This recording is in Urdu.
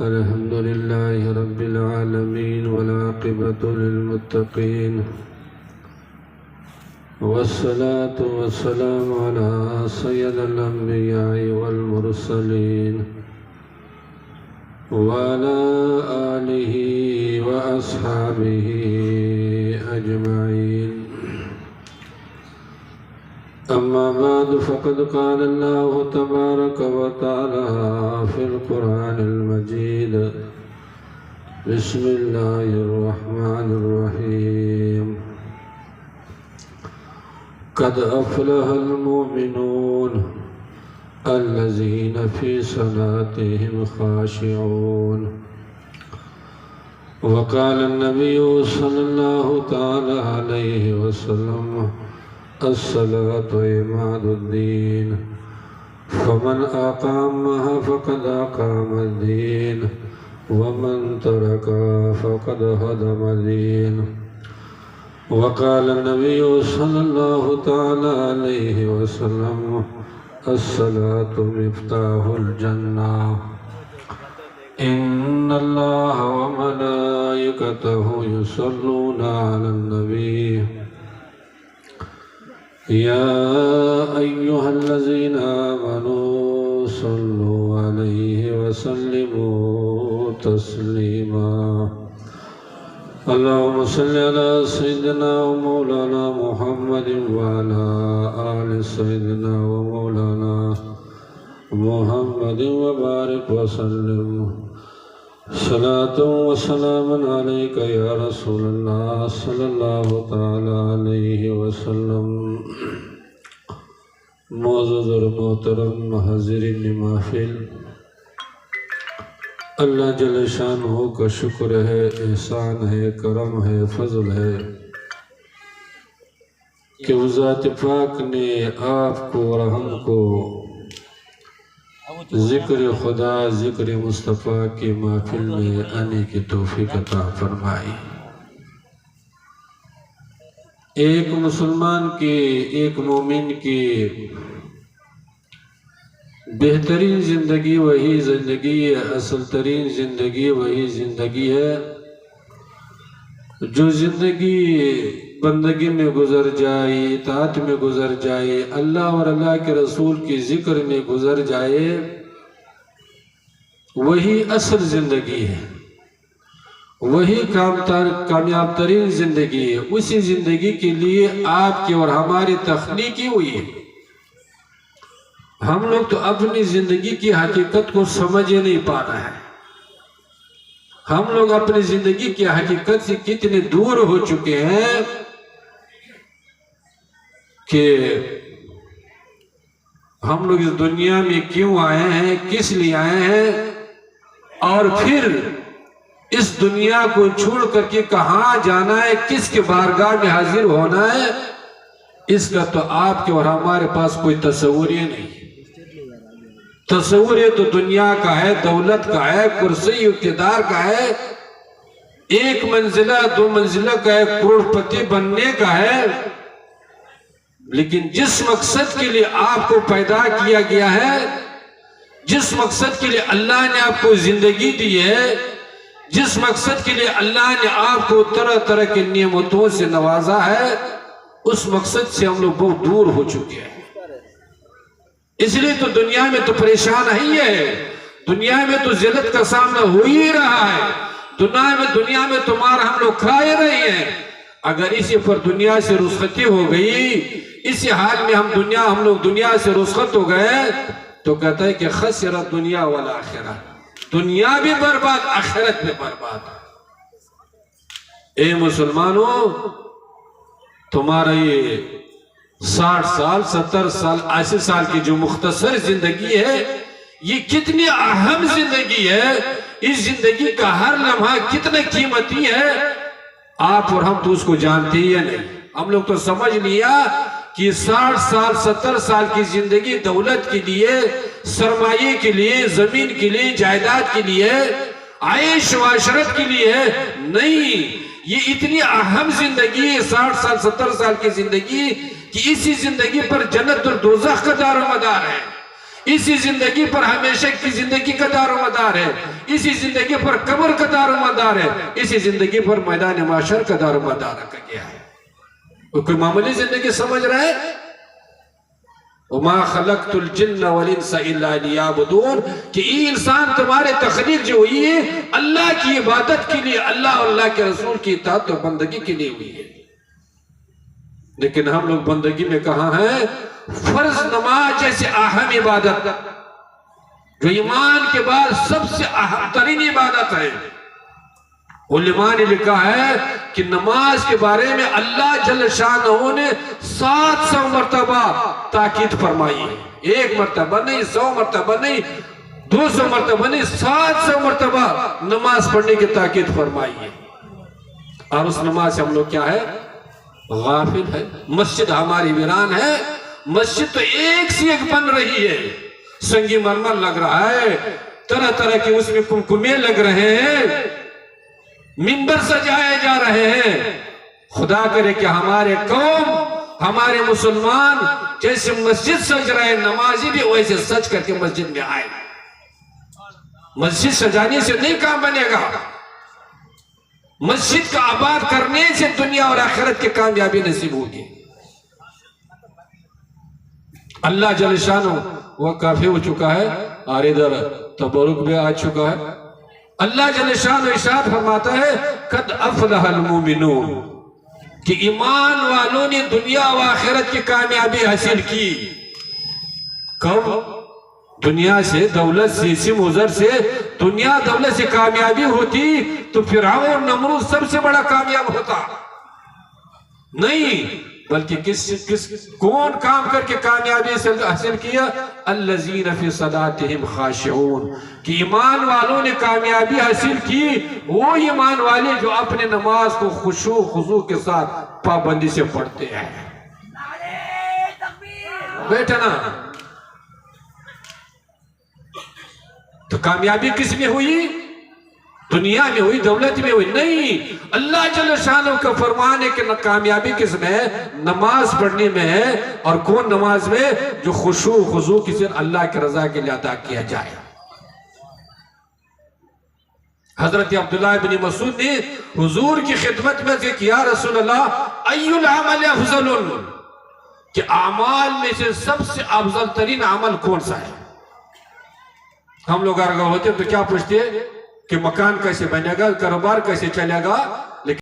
الحمد لله رب العالمين والعاقبة للمتقين والصلاة والسلام على سيد الأنبياء والمرسلين وعلى آله وأصحابه أجمعين. أما بعد فقد قال الله تبارك وتعالى في القرآن المجيد: بسم الله الرحمن الرحيم. قد أفلح المؤمنون الذين في صلاتهم خاشعون. وقال النبي صلى الله تعالى عليه وسلم: الصلاة عماد الدين، فمن أقامها فقد أقام الدين، ومن تركها فقد هدم الدين. وقال النبي صلى الله تعالى عليه وسلم: الصلاة مفتاح الجنة، إن الله وملائكته يصلون على النبي يا أيها الذين آمنوا صلوا عليه وسلموا تسليما. اللهم صل على سيدنا ومولانا محمد وعلى آل سيدنا ومولانا محمد وبارك وسلم. صلاة وسلام عليك يا رسول الله صلی اللہ تعالی علیہ وسلم. معزز اور محترم حاضرین محفل، اللہ جل شانہ کا شکر ہے، احسان ہے، کرم ہے، فضل ہے کہ وہ ذات پاک نے آپ کو اور ہم کو ذکر خدا، ذکر مصطفیٰ کی محفل میں آنے کی توفیق عطا فرمائی. ایک مسلمان کی، ایک مومن کی بہترین زندگی وہی زندگی ہے، اصل ترین زندگی وہی زندگی ہے جو زندگی بندگی میں گزر جائے، اطاعت میں گزر جائے، اللہ اور اللہ کے رسول کی ذکر میں گزر جائے، وہی اصل زندگی ہے، وہی کامیاب ترین زندگی ہے. اسی زندگی کے لیے آپ کی اور ہماری تخلیقی ہوئی ہے. ہم لوگ تو اپنی زندگی کی حقیقت کو سمجھ ہی نہیں پانا ہے. ہم لوگ اپنی زندگی کی حقیقت سے کتنے دور ہو چکے ہیں کہ ہم لوگ اس دنیا میں کیوں آئے ہیں، کس لیے آئے ہیں، اور پھر اس دنیا کو چھوڑ کر کے کہاں جانا ہے، کس کے بارگاہ میں حاضر ہونا ہے، اس کا تو آپ کے اور ہمارے پاس کوئی تصور ہی نہیں. تصور یہ تو دنیا کا ہے، دولت کا ہے، کرسی اقتدار کا ہے، ایک منزلہ دو منزلہ کا ہے، کروڑ پتی بننے کا ہے. لیکن جس مقصد کے لیے آپ کو پیدا کیا گیا ہے، جس مقصد کے لیے اللہ نے آپ کو زندگی دی ہے، جس مقصد کے لیے اللہ نے آپ کو طرح طرح کی نعمتوں سے نوازا ہے، اس مقصد سے ہم لوگ بہت دور ہو چکے ہیں. اس لیے تو دنیا میں تو پریشان ہی ہے، دنیا میں تو ذلت کا سامنا ہو ہی رہا ہے، دنیا میں تمہارا ہم لوگ کھائے رہے ہیں. اگر اسی پر دنیا سے رخصتی ہو گئی، اسی حال میں ہم لوگ دنیا سے رخصت ہو گئے، تو کہتا ہے کہ خسرت دنیا والآخرہ، دنیا بھی برباد، آخرت بھی برباد. اے مسلمانوں، تمہارا یہ 60 سال 70 سال 80 سال کی جو مختصر زندگی ہے، یہ کتنی اہم زندگی ہے. اس زندگی کا ہر لمحہ کتنا قیمتی ہے، آپ اور ہم تو اس کو جانتے ہی نہیں. ہم لوگ تو سمجھ لیا کہ 60 سال 70 سال کی زندگی دولت کے لیے، سرمایے کے لیے، زمین کے لیے، جائیداد کے لیے، عیش و عشرت کے لیے نہیں. یہ اتنی اہم زندگی ہے 60 سال 70 سال کی زندگی کہ اسی زندگی پر جنت اور دوزخ کا دار و مدار ہے. اسی زندگی پر ہمیشہ کی زندگی کا دار و مدار ہے، اسی زندگی پر قبر کا دار و مدار ہے، اسی زندگی پر میدان محشر کا دار و مدار رکھا گیا ہے۔ کوئی معمولی زندگی سمجھ رہے ہیں؟ وَمَا خَلَقْتُ الْجِنَّ وَالْإِنسَ إِلَّا لِيَعْبُدُونَ کہ یہ انسان تمہارے تخلیق جو ہوئی ہے اللہ کی عبادت کے لیے، اللہ اور اللہ کے رسول کی اطاعت و بندگی کے لیے ہوئی ہے۔ لیکن ہم لوگ بندگی میں کہاں ہیں؟ فرض نماز جیسے اہم عبادت جو ایمان کے بعد سب سے اہم ترین عبادت ہے، علماء نے لکھا ہے کہ نماز کے بارے میں اللہ جل شانہ نے 700 مرتبہ تاکید فرمائی ہے۔ 1 مرتبہ نہیں، 100 مرتبہ نہیں، 200 مرتبہ نہیں، 700 مرتبہ نماز پڑھنے کی تاکید فرمائی ہے۔ اور اس نماز سے ہم لوگ کیا ہے؟ غافل ہے۔ مسجد ہماری ویران ہے، مسجد تو ایک سے ایک بن رہی ہے، سنگی مرمر لگ رہا ہے، طرح طرح کے اس میں کمکمے لگ رہے ہیں، منبر سجائے جا رہے ہیں۔ خدا کرے کہ ہمارے قوم، ہمارے مسلمان جیسے مسجد سج رہے، نمازی بھی ویسے سج کر کے مسجد میں آئے۔ مسجد سجانے سے نہیں کام بنے گا، مسجد کا آباد کرنے سے دنیا اور آخرت کی کامیابی نصیب ہوگی۔ اللہ جل شانہ وہ کافی ہو چکا ہے اور ادھر تبرک بھی آ چکا ہے۔ اللہ جل شانہ ارشاد فرماتا ہے قد افلح المومنون کہ ایمان والوں نے دنیا و آخرت کی کامیابی حاصل کی۔ کب؟ دنیا سے، دولت سے، اسم عذر سے، دنیا دولت سے کامیابی ہوتی تو فرعون اور نمرود سب سے بڑا کامیاب ہوتا نہیں، بلکہ کون کام کر کے کامیابی حاصل کیا؟ الذین فی صلاتہم خاشعون کہ ایمان والوں نے کامیابی حاصل کی، وہ ایمان والے جو اپنے نماز کو خشوع خضوع کے ساتھ پابندی سے پڑھتے ہیں۔ بیٹھا نا، تو کامیابی کس میں ہوئی؟ دنیا میں ہوئی، دولت میں ہوئی نہیں۔ اللہ جل شانہ کا فرمان ہے کہ کامیابی کس میں ہے؟ نماز پڑھنے میں ہے۔ اور کون نماز میں؟ جو خشوع خضوع کسی اللہ کی رضا کے لیے ادا کیا جائے۔ حضرت عبداللہ بن مسعود نے حضور کی خدمت میں کہ یا رسول اللہ ای العمل افضل کہ اعمال میں سے سب سے افضل ترین عمل کون سا ہے؟ ہم لوگ آگاہ ہوتے ہیں تو کیا پوچھتے ہیں کہ مکان کیسے بنے گا، کاروبار کیسے چلے گا،